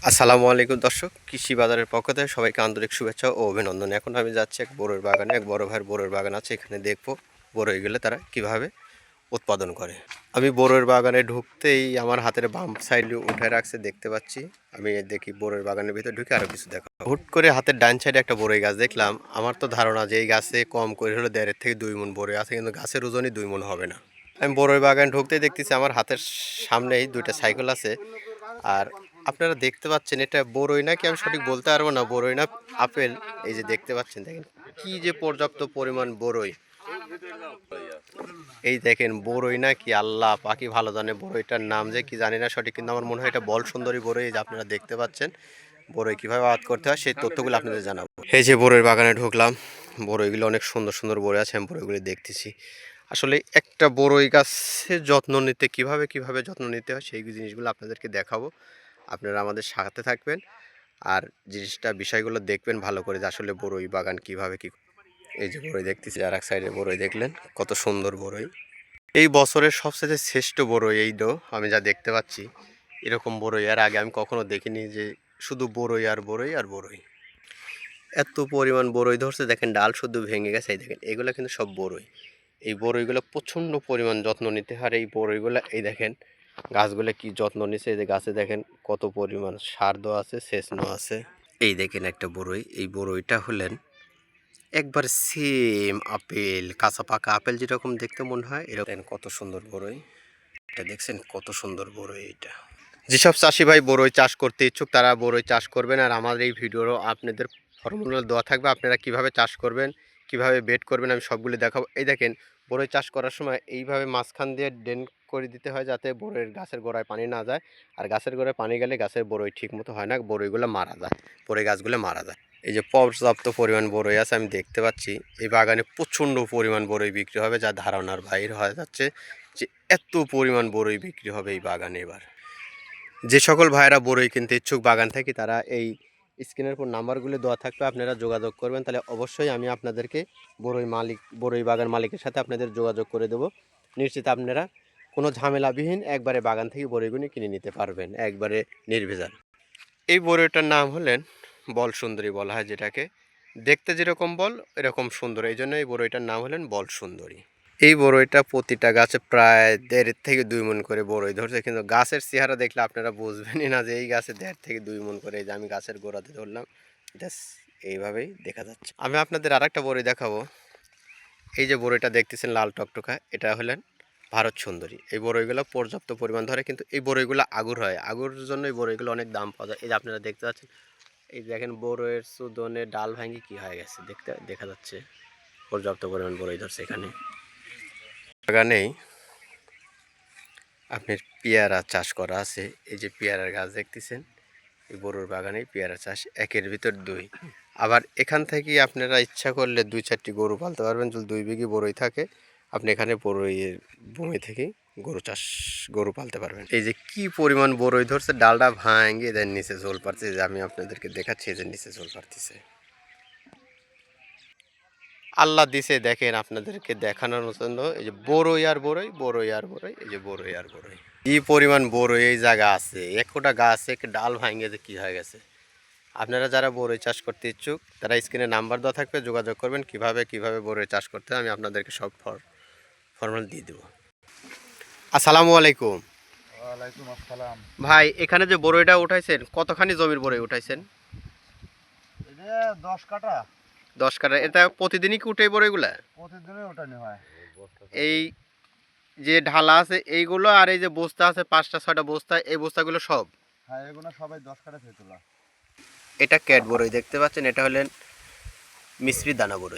আসসালামু আলাইকুম দর্শক, কৃষি বাজারের পক্ষ থেকে সবাইকে আন্তরিক শুভেচ্ছা ও অভিনন্দন। এখন আমি যাচ্ছি এক বড়ইর বাগানে। এক বড় ভাইয়ের বড়ইর বাগান আছে, এখানে দেখবো বড়ইগুলো তারা কিভাবে উৎপাদন করে। আমি বড়ইর বাগানে ঢুকতেই আমার হাতের বাম সাইডে উঠে রাখছে দেখতে পাচ্ছি। আমি দেখি বড়ইর বাগানের ভিতরে ঢুকে আরও কিছু দেখা, হুট করে হাতের ডান সাইডে একটা বড়ই গাছ দেখলাম। আমার তো ধারণা যে এই গাছে কম করে হলো 1.5 থেকে 2 মণ বড়ই আছে, কিন্তু গাছের ওজনই 2 মণ হবে না। আমি বড়ই বাগান ঢুকতেই দেখতেছি আমার হাতের সামনেই 2টা সাইকেল আছে। আর আপনারা দেখতে পাচ্ছেন এটা বড়ই নাকি আমি সঠিক বলতে পারবো না, বড়ই না আপেল। এই যে দেখতে পাচ্ছেন, দেখেন কি যে পর্যাপ্ত পরিমাণ বড়ই। এই দেখেন বড়ই নাকি আল্লাহ পাকি ভালো জানে, বড়ইটার নাম যে কি জানি না সঠিক, কিন্তু আমার মনে হয় এটা বল সুন্দরী বড়ই। এই যে আপনারা দেখতে পাচ্ছেন বড়ই কিভাবে আবাদ করতে হয় সেই তথ্যগুলো আপনাদের জানাবো। এই যে বড়ইর বাগানে ঢুকলাম, বড়ইগুলো অনেক সুন্দর সুন্দর বড়ই আছে, আমি বড়ইগুলো দেখতেছি। আসলে একটা বড়ই গাছের যত্ন নিতে কিভাবে যত্ন নিতে হয় সেই জিনিসগুলো আপনাদেরকে দেখাবো। আপনারা আমাদের সাথে থাকবেন আর বিষয়গুলো দেখবেন ভালো করে, যে আসলে বড়ই বাগান কিভাবে কি। এই যে বড়ই দেখতেছি, আর এক সাইডে বড়ই দেখলেন কত সুন্দর বড়ই। এই বছরের সবচেয়ে শ্রেষ্ঠ বড়ই এই দো, আমি যা দেখতে পাচ্ছি এরকম বড়ই এর আগে আমি কখনো দেখিনি, যে শুধু বড়ই আর বড়ই আর বড়ই। এত পরিমাণ বড়ই ধরছে, দেখেন ডাল শুধু ভেঙে গেছে। এই দেখেন এগুলো কিন্তু সব বড়ই। এই বড়ইগুলো প্রচণ্ড পরিমাণ যত্ন নিতে হয়। এই বড়ইগুলো এই দেখেন গাছগুলো কি যত্ন নিছে। এই যে গাছে দেখেন কত পরিমাণ সার দেওয়া আছে, সেচনো আছে। এই দেখেন একটা বড়ই, এই বড়ইটা হলেন একবার সেম আপেল, কাঁচা পাকা আপেল যেরকম দেখতে মনে হয় এরকম। কত সুন্দর বড়ই, এটা দেখছেন কত সুন্দর বড়ই এটা। যেসব চাষি ভাই বড়ই চাষ করতে ইচ্ছুক তারা বড়ই চাষ করবেন। আর আমার এই ভিডিওরও আপনাদের ফর্মুলা দেওয়া থাকবে, আপনারা কিভাবে চাষ করবেন, কিভাবে বেড করবেন আমি সবগুলো দেখাবো। এই দেখেন বড়ই চাষ করার সময় এইভাবে মাঝখান দিয়ে ড্রেন করে দিতে হয়, যাতে বড়ইয়ের গাছের গোড়ায় পানি না যায়। আর গাছের গোড়ায় পানি গেলে গাছের বড়ই ঠিক মতো হয় না, বড়ইগুলো মারা যায়, বড়ই গাছগুলো মারা যায়। এই যে পর্যাপ্ত পরিমাণ বড়ই আছে আমি দেখতে পাচ্ছি। এই বাগানে প্রচণ্ড পরিমাণ বড়ই বিক্রি হবে, যা ধারণার বাইরে হয়ে যাচ্ছে যে এত পরিমাণ বড়ই বিক্রি হবে এই বাগানে এবার। যে সকল ভাইয়েরা বড়ই কিনতে ইচ্ছুক বাগান থেকে, তারা এই স্ক্রিনের উপর নাম্বারগুলো দেওয়া থাকবে, আপনারা যোগাযোগ করবেন। তাহলে অবশ্যই আমি আপনাদেরকে বড়ই বাগান মালিকের সাথে আপনাদের যোগাযোগ করে দেবো। নিশ্চিত আপনারা কোনো ঝামেলাবিহীন একবারে বাগান থেকে বড়ইগুলি কিনে নিতে পারবেন, একবারে নির্ভেজাল। এই বড়ইটার নাম হলেন বল সুন্দরী বলা হয়, যেটাকে দেখতে যেরকম বল এরকম সুন্দর, এই জন্য এই বড়ইটার নাম হলেন বল সুন্দরী। এই বড়ইটা প্রতিটা গাছে প্রায় 1.5 থেকে 2 মণ করে বড়ই ধরছে, কিন্তু গাছের চেহারা দেখলে আপনারা বুঝবেনই না যে এই গাছে 1.5 থেকে 2 মণ করে। এই যে আমি গাছের গোড়াতে ধরলাম, জাস্ট এইভাবেই দেখা যাচ্ছে। আমি আপনাদের আরেকটা বড়ই দেখাবো। এই যে বড়ইটা দেখতেছেন লাল টকটকা, এটা হলেন ভারত সুন্দরী। এই বড়ইগুলো পর্যাপ্ত পরিমাণ ধরে, কিন্তু এই বড়ইগুলো আগুর হয়, আগুর জন্য এই বড়ইগুলো অনেক দাম পাওয়া যায়। এই যে আপনারা দেখতে পাচ্ছেন, এই দেখেন বড়ইয়ের চুদনে ডাল ভাঙি কি হয়ে গেছে, দেখা যাচ্ছে পর্যাপ্ত পরিমাণ বড়ই ধরছে এখানে। বাগানেই আপনার পেয়ারা চাষ করা আছে। এই যে পেয়ারার গাছ দেখতেছেন, এই বড়ুর বাগানে পেয়ারা চাষ, একের ভিতর 2। আবার এখান থেকে আপনারা ইচ্ছা করলে 2-4টি গরু পালতে পারবেন। যদি 2 বিঘি বড়ই থাকে, আপনি এখানে বড়ইয়ের ভূমি থেকে গরু পালতে পারবেন। এই যে কি পরিমাণ বড়ই ধরছে, ডালটা ভাঙে দেন নিচে ঝোল পারছে, যে আমি আপনাদেরকে দেখাচ্ছি যে নিচে ঝোল পারতেছে। আল্লাহ দিছে দেখেন আপনাদেরকে দেখানোর জন্য। এই যে বড়ই আর বড়ই, বড়ই আর বড়ই, এই যে বড়ই আর বড়ই। কি পরিমাণ বড়ই এই জায়গা আছে, একটা গাছ এক ডাল ভাঙে যে কি হয়ে গেছে। আপনারা যারা বড়ই চাষ করতে ইচ্ছুক তারা স্ক্রিনে নাম্বার দেওয়া থাকবে, যোগাযোগ করবেন। কিভাবে বড়ই চাষ করতে হয় আমি আপনাদেরকে সব ফর্মাল দিয়ে দেবো। আসসালামু আলাইকুম। ওয়ালাইকুম আসসালাম। ভাই এখানে যে বড়ইটা উঠাইছেন, কতখানি জমির বড়ই উঠাইছেন? এটা 10 কাঠা। 10 কাঠা। এটা প্রতিদিনই কি উঠে বড়ইগুলা? প্রতিদিনই ওঠানো হয়। এই যে ঢালা আছে এইগুলো, আর এই যে বস্তা আছে 5টা-6টা বস্তা, এই বস্তাগুলো সব? হ্যাঁ, এগুলো সবাই 10 কাঠা থেকে তোলা। এটা ক্যাট বড়ই দেখতে পাচ্ছেন, এটা হলেন মিশ্রি দানা বড়ই।